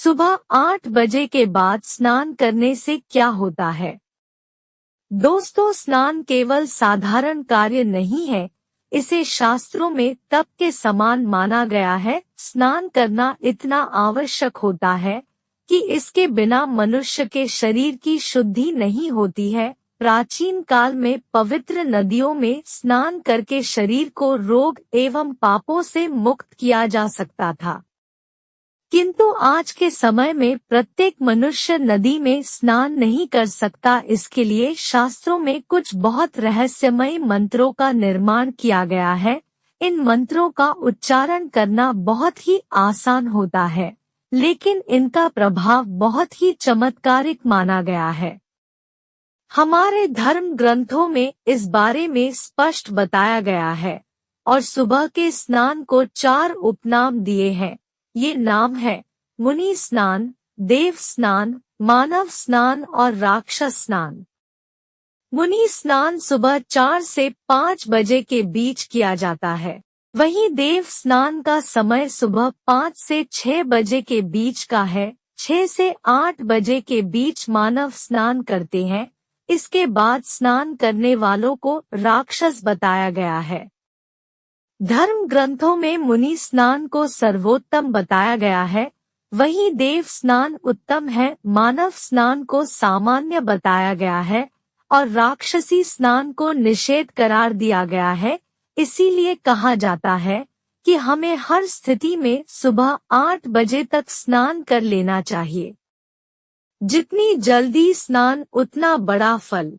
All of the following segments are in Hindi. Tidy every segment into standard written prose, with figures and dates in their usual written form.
सुबह 8 बजे के बाद स्नान करने से क्या होता है? दोस्तों, स्नान केवल साधारण कार्य नहीं है, इसे शास्त्रों में तप के समान माना गया है। स्नान करना इतना आवश्यक होता है कि इसके बिना मनुष्य के शरीर की शुद्धि नहीं होती है। प्राचीन काल में पवित्र नदियों में स्नान करके शरीर को रोग एवं पापों से मुक्त किया जा सकता था, किंतु आज के समय में प्रत्येक मनुष्य नदी में स्नान नहीं कर सकता। इसके लिए शास्त्रों में कुछ बहुत रहस्यमय मंत्रों का निर्माण किया गया है। इन मंत्रों का उच्चारण करना बहुत ही आसान होता है, लेकिन इनका प्रभाव बहुत ही चमत्कारिक माना गया है। हमारे धर्म ग्रंथों में इस बारे में स्पष्ट बताया गया है और सुबह के स्नान को 4 उपनाम दिए हैं। ये नाम है मुनि स्नान, देव स्नान, मानव स्नान और राक्षस स्नान। मुनि स्नान सुबह 4 से 5 बजे के बीच किया जाता है। वहीं देव स्नान का समय सुबह 5 से 6 बजे के बीच का है। 6 से 8 बजे के बीच मानव स्नान करते हैं। इसके बाद स्नान करने वालों को राक्षस बताया गया है। धर्म ग्रंथों में मुनि स्नान को सर्वोत्तम बताया गया है, वहीं देव स्नान उत्तम है। मानव स्नान को सामान्य बताया गया है और राक्षसी स्नान को निषेध करार दिया गया है। इसीलिए कहा जाता है कि हमें हर स्थिति में सुबह 8 बजे तक स्नान कर लेना चाहिए। जितनी जल्दी स्नान उतना बड़ा फल।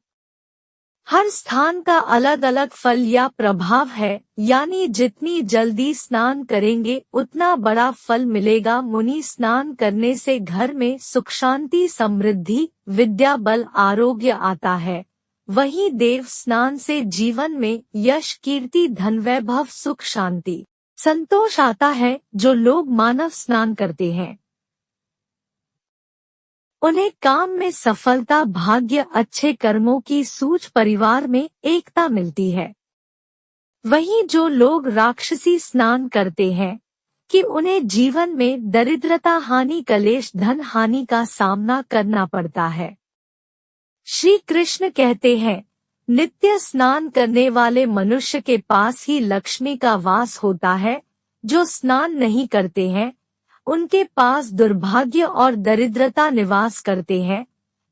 हर स्थान का अलग अलग फल या प्रभाव है, यानी जितनी जल्दी स्नान करेंगे उतना बड़ा फल मिलेगा। मुनि स्नान करने से घर में सुख, शांति, समृद्धि, विद्या, बल, आरोग्य आता है। वहीं देव स्नान से जीवन में यश, कीर्ति, धन, वैभव, सुख, शांति, संतोष आता है। जो लोग मानव स्नान करते हैं उन्हें काम में सफलता, भाग्य, अच्छे कर्मों की सूझ, परिवार में एकता मिलती है। वहीं जो लोग राक्षसी स्नान करते हैं कि उन्हें जीवन में दरिद्रता, हानि, कलेश, धन हानि का सामना करना पड़ता है। श्री कृष्ण कहते हैं, नित्य स्नान करने वाले मनुष्य के पास ही लक्ष्मी का वास होता है। जो स्नान नहीं करते हैं उनके पास दुर्भाग्य और दरिद्रता निवास करते हैं।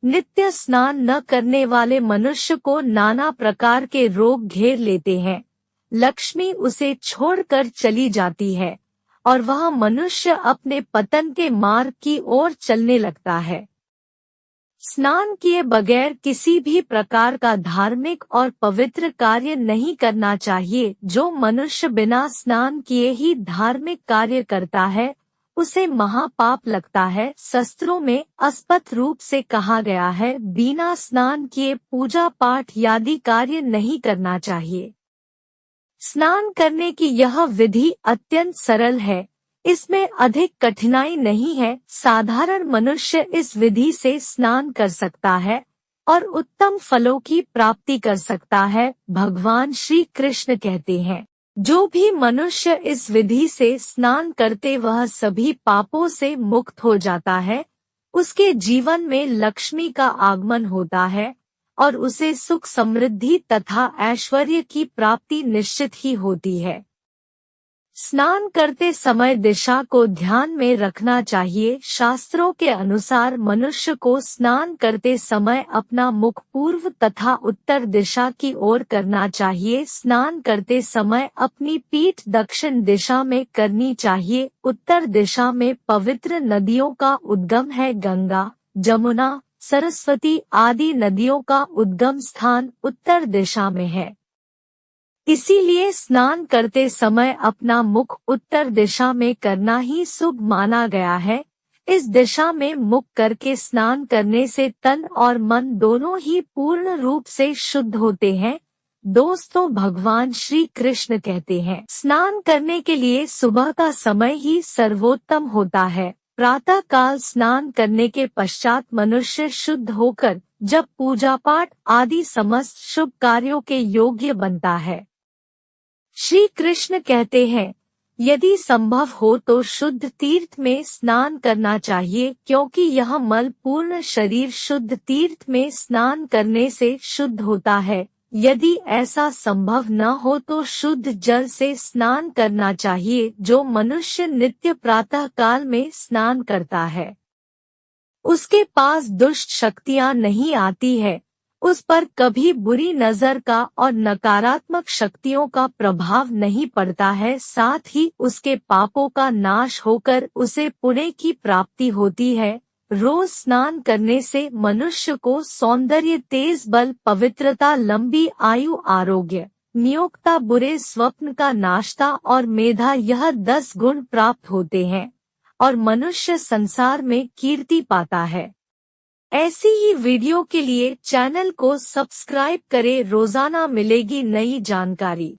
नित्य स्नान न करने वाले मनुष्य को नाना प्रकार के रोग घेर लेते हैं। लक्ष्मी उसे छोड़कर चली जाती है और वह मनुष्य अपने पतन के मार्ग की ओर चलने लगता है। स्नान किए बगैर किसी भी प्रकार का धार्मिक और पवित्र कार्य नहीं करना चाहिए। जो मनुष्य बिना स्नान किए ही धार्मिक कार्य करता है उसे महापाप लगता है। शास्त्रों में स्पष्ट रूप से कहा गया है, बिना स्नान किए पूजा पाठ आदि कार्य नहीं करना चाहिए। स्नान करने की यह विधि अत्यंत सरल है, इसमें अधिक कठिनाई नहीं है। साधारण मनुष्य इस विधि से स्नान कर सकता है और उत्तम फलों की प्राप्ति कर सकता है। भगवान श्री कृष्ण कहते हैं, जो भी मनुष्य इस विधि से स्नान करते वह सभी पापों से मुक्त हो जाता है। उसके जीवन में लक्ष्मी का आगमन होता है और उसे सुख, समृद्धि तथा ऐश्वर्य की प्राप्ति निश्चित ही होती है। स्नान करते समय दिशा को ध्यान में रखना चाहिए। शास्त्रों के अनुसार मनुष्य को स्नान करते समय अपना मुख पूर्व तथा उत्तर दिशा की ओर करना चाहिए। स्नान करते समय अपनी पीठ दक्षिण दिशा में करनी चाहिए। उत्तर दिशा में पवित्र नदियों का उद्गम है। गंगा, जमुना, सरस्वती आदि नदियों का उद्गम स्थान उत्तर दिशा में है। इसीलिए स्नान करते समय अपना मुख उत्तर दिशा में करना ही शुभ माना गया है। इस दिशा में मुख करके स्नान करने से तन और मन दोनों ही पूर्ण रूप से शुद्ध होते हैं। दोस्तों, भगवान श्री कृष्ण कहते हैं, स्नान करने के लिए सुबह का समय ही सर्वोत्तम होता है। प्रातः काल स्नान करने के पश्चात मनुष्य शुद्ध होकर जब पूजा पाठ आदि समस्त शुभ कार्यों के योग्य बनता है। श्री कृष्ण कहते हैं, यदि संभव हो तो शुद्ध तीर्थ में स्नान करना चाहिए, क्योंकि यह मल पूर्ण शरीर शुद्ध तीर्थ में स्नान करने से शुद्ध होता है। यदि ऐसा संभव न हो तो शुद्ध जल से स्नान करना चाहिए, जो मनुष्य नित्य प्रातः काल में स्नान करता है। उसके पास दुष्ट शक्तियां नहीं आती है, उस पर कभी बुरी नजर का और नकारात्मक शक्तियों का प्रभाव नहीं पड़ता है। साथ ही उसके पापों का नाश होकर उसे पुण्य की प्राप्ति होती है। रोज स्नान करने से मनुष्य को सौंदर्य, तेज बल, पवित्रता, लंबी आयु, आरोग्य, नियोक्ता, बुरे स्वप्न का नाशता और मेधा, यह 10 गुण प्राप्त होते हैं और मनुष्य संसार में कीर्ति पाता है। ऐसी ही वीडियो के लिए चैनल को सब्सक्राइब करें, रोजाना मिलेगी नई जानकारी।